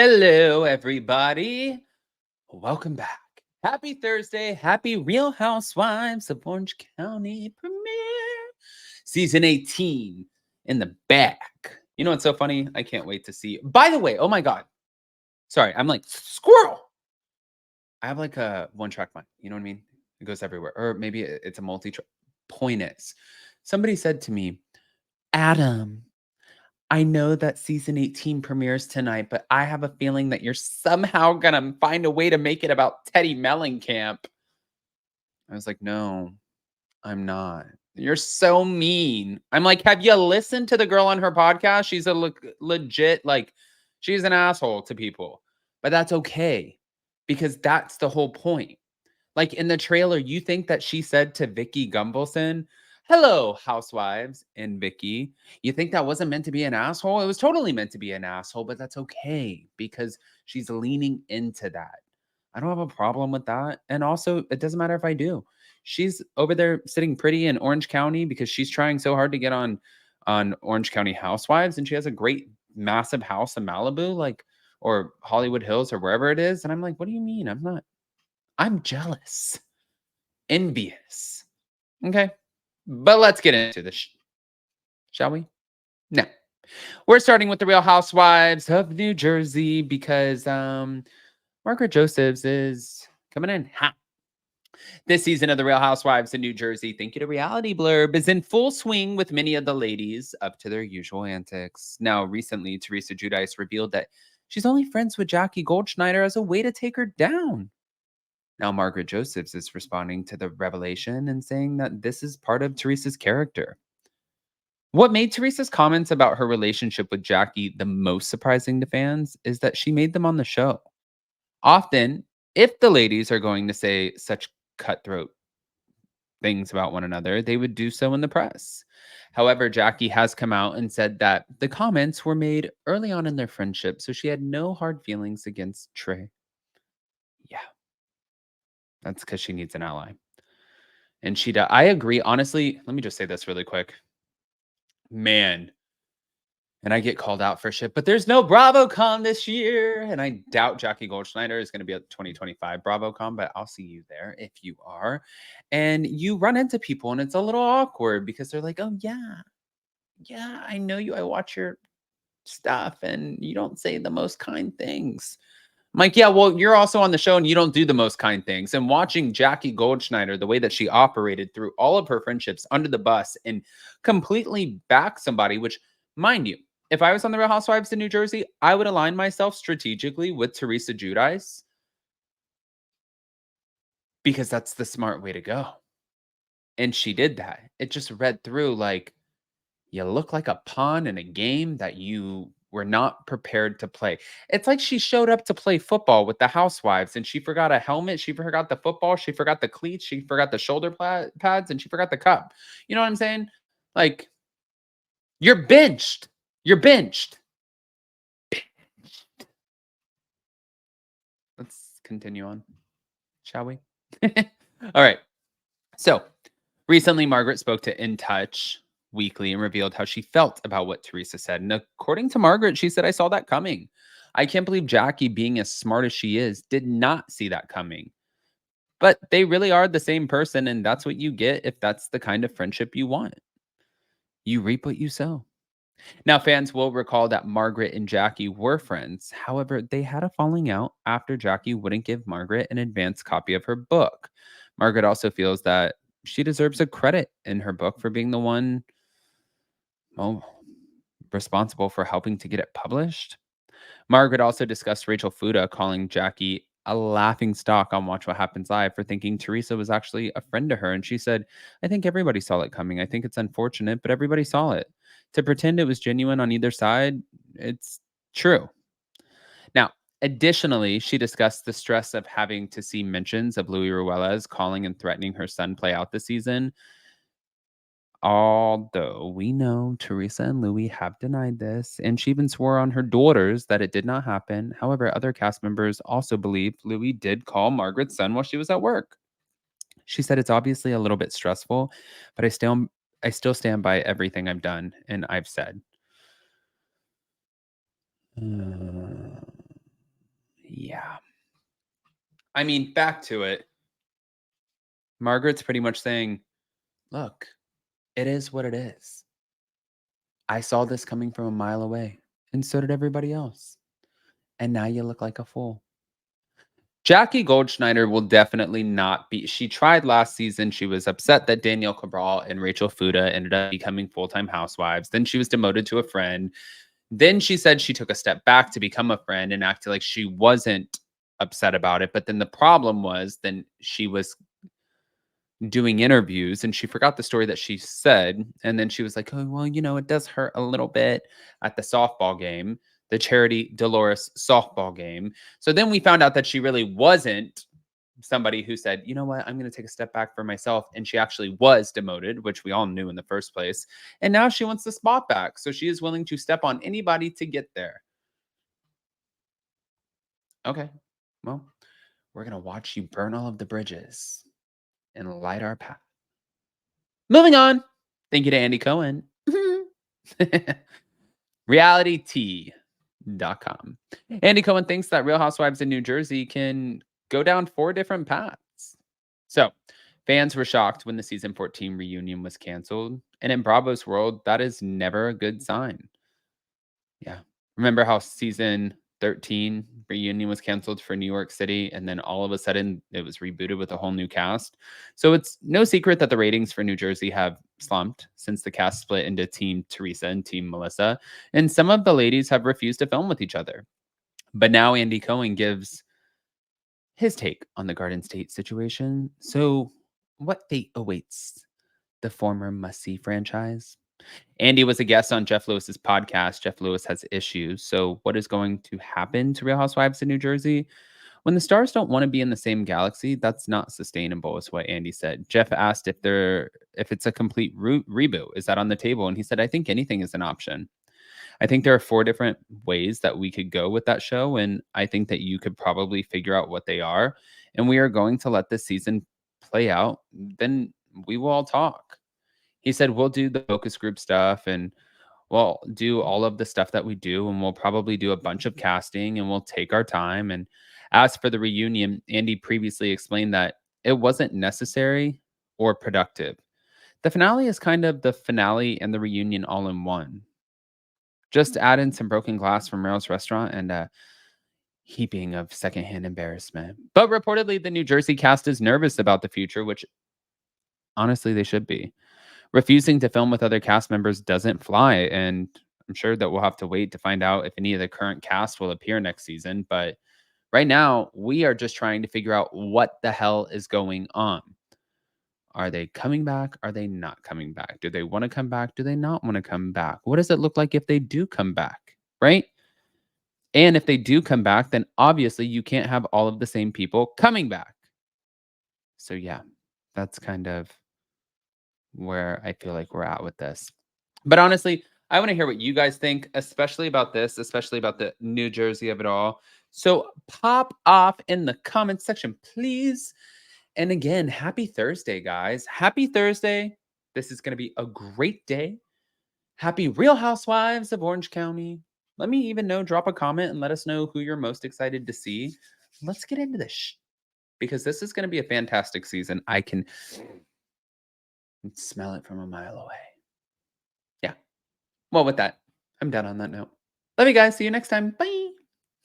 Hello, everybody. Welcome back. Happy Thursday. Happy Real Housewives of Orange County premiere. Season 18 in the back. You know what's so funny? I can't wait to see. By the way, oh my God. Sorry, I'm like, squirrel. I have like a one track mind. You know what I mean? It goes everywhere. Or maybe it's a multi track. Point is, somebody said to me, Adam, I know that season 18 premieres tonight, but I have a feeling that you're somehow gonna find a way to make it about Teddy Mellencamp. I was like, no, I'm not. You're so mean. I'm like, have you listened to the girl on her podcast? She's a legit, like, she's an asshole to people, but that's okay because that's the whole point. Like in the trailer, you think that she said to Vicky Gumbelson, "Hello, housewives," and Vicky. You think that wasn't meant to be an asshole? It was totally meant to be an asshole, but that's okay because she's leaning into that. I don't have a problem with that. And also, it doesn't matter if I do. She's over there sitting pretty in Orange County because she's trying so hard to get on Orange County Housewives, and she has a great massive house in Malibu, like or Hollywood Hills or wherever it is. And I'm like, what do you mean? I'm not. I'm jealous, envious. Okay. But let's get into this, shall we? Now, we're starting with the Real Housewives of New Jersey because Margaret Josephs is coming in hot. This season of the Real Housewives of New Jersey, Thank You to Reality blurb, is in full swing with many of the ladies up to their usual antics. Now, recently, Teresa Giudice revealed that she's only friends with Jackie Goldschneider as a way to take her down. Now, Margaret Josephs is responding to the revelation and saying that this is part of Teresa's character. What made Teresa's comments about her relationship with Jackie the most surprising to fans is that she made them on the show. Often, if the ladies are going to say such cutthroat things about one another, they would do so in the press. However, Jackie has come out and said that the comments were made early on in their friendship, so she had no hard feelings against Trey. Yeah, that's because she needs an ally. And I agree. Honestly, let me just say this really quick. Man, and I get called out for shit, but there's no BravoCon this year. And I doubt Jackie Goldschneider is going to be at 2025 BravoCon, but I'll see you there if you are. And you run into people and it's a little awkward because they're like, oh, yeah, I know you. I watch your stuff and you don't say the most kind things. I'm like, yeah, well, you're also on the show and you don't do the most kind things. And watching Jackie Goldschneider, the way that she operated through all of her friendships under the bus and completely back somebody, which, mind you, if I was on the Real Housewives in New Jersey, I would align myself strategically with Teresa Giudice because that's the smart way to go. And she did that. It just read through like, you look like a pawn in a game that you were not prepared to play. It's like she showed up to play football with the housewives and she forgot a helmet, she forgot the football, she forgot the cleats, she forgot the shoulder pads, and she forgot the cup. You know what I'm saying? Like, you're benched. You're benched. Let's continue on, shall we? All right. So, recently, Margaret spoke to In Touch Weekly and revealed how she felt about what Teresa said. And according to Margaret, she said, I saw that coming. I can't believe Jackie, being as smart as she is, did not see that coming. But they really are the same person. And that's what you get if that's the kind of friendship you want. You reap what you sow. Now, fans will recall that Margaret and Jackie were friends. However, they had a falling out after Jackie wouldn't give Margaret an advance copy of her book. Margaret also feels that she deserves a credit in her book for being the one, well, responsible for helping to get it published. Margaret also discussed Rachel Fuda calling Jackie a laughing stock on Watch What Happens Live for thinking Teresa was actually a friend to her. And she said, I think everybody saw it coming. I think it's unfortunate, but everybody saw it. To pretend it was genuine on either side, it's true. Now, additionally, she discussed the stress of having to see mentions of Louis Ruelas calling and threatening her son play out the season. Although we know Teresa and Louis have denied this, and she even swore on her daughters that it did not happen. However, other cast members also believe Louis did call Margaret's son while she was at work. She said it's obviously a little bit stressful, but I still stand by everything I've done and I've said. I mean, back to it. Margaret's pretty much saying, look, it is what it is. I saw this coming from a mile away, and so did everybody else. And now you look like a fool. Jackie Goldschneider will definitely not be. She tried last season. She was upset that Danielle Cabral and Rachel Fuda ended up becoming full-time housewives. Then she was demoted to a friend. Then she said she took a step back to become a friend and acted like she wasn't upset about it. But then the problem was then she was doing interviews and she forgot the story that she said. And then she was like, oh, well, it does hurt a little bit at the softball game, the Charity Dolores softball game. So then we found out that she really wasn't somebody who said, you know what, I'm going to take a step back for myself. And she actually was demoted, which we all knew in the first place. And now she wants the spot back. So she is willing to step on anybody to get there. Okay. Well, we're going to watch you burn all of the bridges and light our path. Moving on. Thank you to Andy Cohen. RealityT.com. Andy Cohen thinks that Real Housewives in New Jersey can go down 4 different paths. So, fans were shocked when the season 14 reunion was canceled. And in Bravo's world, that is never a good sign. Yeah. Remember how season 13 reunion was canceled for New York City, and then all of a sudden it was rebooted with a whole new cast? So it's no secret that the ratings for New Jersey have slumped since the cast split into Team Teresa and Team Melissa, and some of the ladies have refused to film with each other. But now Andy Cohen gives his take on the Garden State situation. So what fate awaits the former must-see franchise? Andy was a guest on Jeff Lewis's podcast. Jeff Lewis has issues. So, what is going to happen to Real Housewives in New Jersey? When the stars don't want to be in the same galaxy, that's not sustainable, is what Andy said. Jeff asked if it's a complete reboot. Is that on the table? And he said, I think anything is an option. I think there are 4 different ways that we could go with that show. And I think that you could probably figure out what they are. And we are going to let this season play out. Then we will all talk. He said, we'll do the focus group stuff and we'll do all of the stuff that we do. And we'll probably do a bunch of casting and we'll take our time. And as for the reunion, Andy previously explained that it wasn't necessary or productive. The finale is kind of the finale and the reunion all in one. Just add in some broken glass from Meryl's restaurant and a heaping of secondhand embarrassment. But reportedly, the New Jersey cast is nervous about the future, which honestly they should be. Refusing to film with other cast members doesn't fly, and I'm sure that we'll have to wait to find out if any of the current cast will appear next season. But right now, we are just trying to figure out what the hell is going on. Are they coming back? Are they not coming back? Do they want to come back? Do they not want to come back? What does it look like if they do come back? Right? And if they do come back, then obviously you can't have all of the same people coming back. So, yeah, that's kind of where I feel like we're at with this. But honestly, I want to hear what you guys think, especially about this, especially about the New Jersey of it all. So pop off in the comment section, please. And again, happy Thursday, guys. Happy Thursday. This is going to be a great day. Happy Real Housewives of Orange County. Let me even know, drop a comment and let us know who you're most excited to see. Let's get into this because this is going to be a fantastic season. I can smell it from a mile away. Yeah. Well, with that, I'm done on that note. Love you guys. See you next time. Bye.